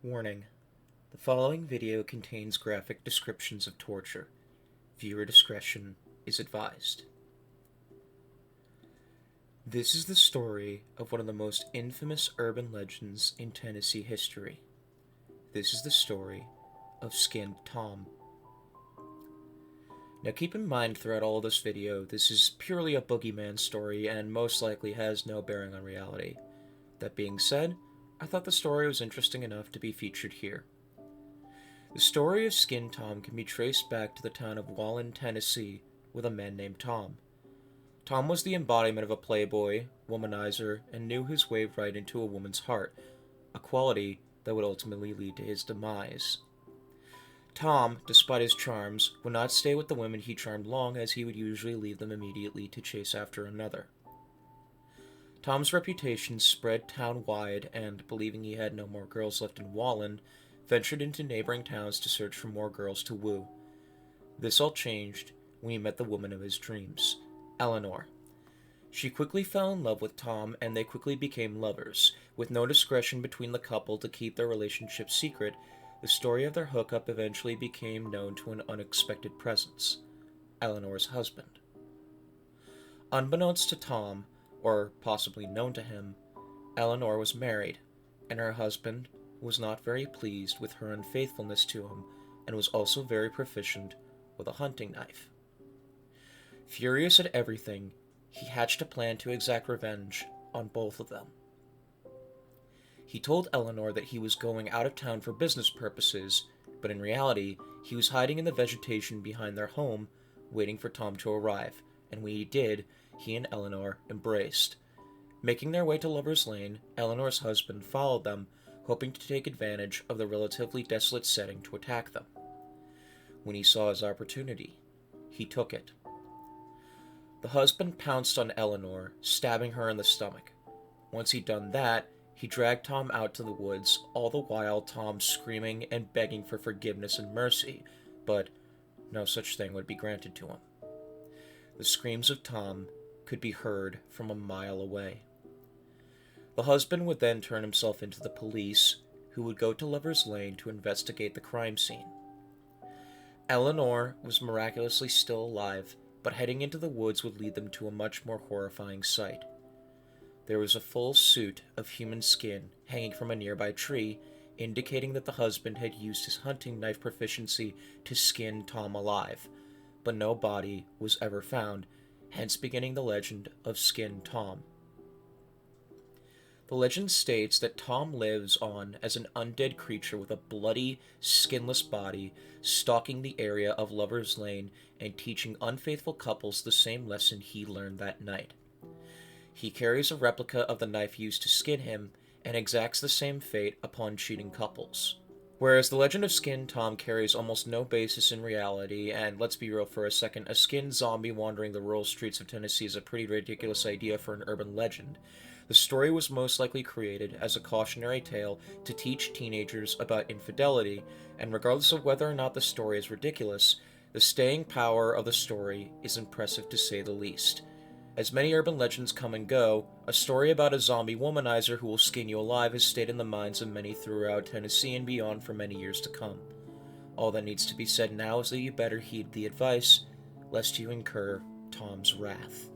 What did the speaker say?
Warning: the following video contains graphic descriptions of torture. Viewer discretion is advised. This is the story of one of the most infamous urban legends in Tennessee history. This is the story of Skinned Tom. Now keep in mind throughout all of this video, this is purely a boogeyman story and most likely has no bearing on reality. That being said, I thought the story was interesting enough to be featured here. The story of Skinned Tom can be traced back to the town of Wallen, Tennessee, with a man named Tom. Tom was the embodiment of a playboy, womanizer, and knew his way right into a woman's heart, a quality that would ultimately lead to his demise. Tom, despite his charms, would not stay with the women he charmed long, as he would usually leave them immediately to chase after another. Tom's reputation spread town-wide, and, believing he had no more girls left in Wallen, ventured into neighboring towns to search for more girls to woo. This all changed when he met the woman of his dreams, Eleanor. She quickly fell in love with Tom, and they quickly became lovers. With no discretion between the couple to keep their relationship secret, the story of their hookup eventually became known to an unexpected presence, Eleanor's husband. Unbeknownst to Tom, or possibly known to him, Eleanor was married, and her husband was not very pleased with her unfaithfulness to him, and was also very proficient with a hunting knife. Furious at everything, he hatched a plan to exact revenge on both of them. He told Eleanor that he was going out of town for business purposes, but in reality, he was hiding in the vegetation behind their home, waiting for Tom to arrive, and when he did, he and Eleanor embraced. Making their way to Lover's Lane, Eleanor's husband followed them, hoping to take advantage of the relatively desolate setting to attack them. When he saw his opportunity, he took it. The husband pounced on Eleanor, stabbing her in the stomach. Once he'd done that, he dragged Tom out to the woods, all the while Tom screaming and begging for forgiveness and mercy, but no such thing would be granted to him. The screams of Tom could be heard from a mile away. The husband would then turn himself into the police, who would go to Lover's Lane to investigate the crime scene. Eleanor was miraculously still alive, but heading into the woods would lead them to a much more horrifying sight. There was a full suit of human skin hanging from a nearby tree, indicating that the husband had used his hunting knife proficiency to skin Tom alive, but no body was ever found, hence beginning the legend of Skinned Tom. The legend states that Tom lives on as an undead creature with a bloody, skinless body, stalking the area of Lover's Lane and teaching unfaithful couples the same lesson he learned that night. He carries a replica of the knife used to skin him, and exacts the same fate upon cheating couples. Whereas the legend of Skinned Tom carries almost no basis in reality, and let's be real for a second, a skinned zombie wandering the rural streets of Tennessee is a pretty ridiculous idea for an urban legend, the story was most likely created as a cautionary tale to teach teenagers about infidelity, and regardless of whether or not the story is ridiculous, the staying power of the story is impressive to say the least. As many urban legends come and go, a story about a zombie womanizer who will skin you alive has stayed in the minds of many throughout Tennessee and beyond for many years to come. All that needs to be said now is that you better heed the advice, lest you incur Tom's wrath.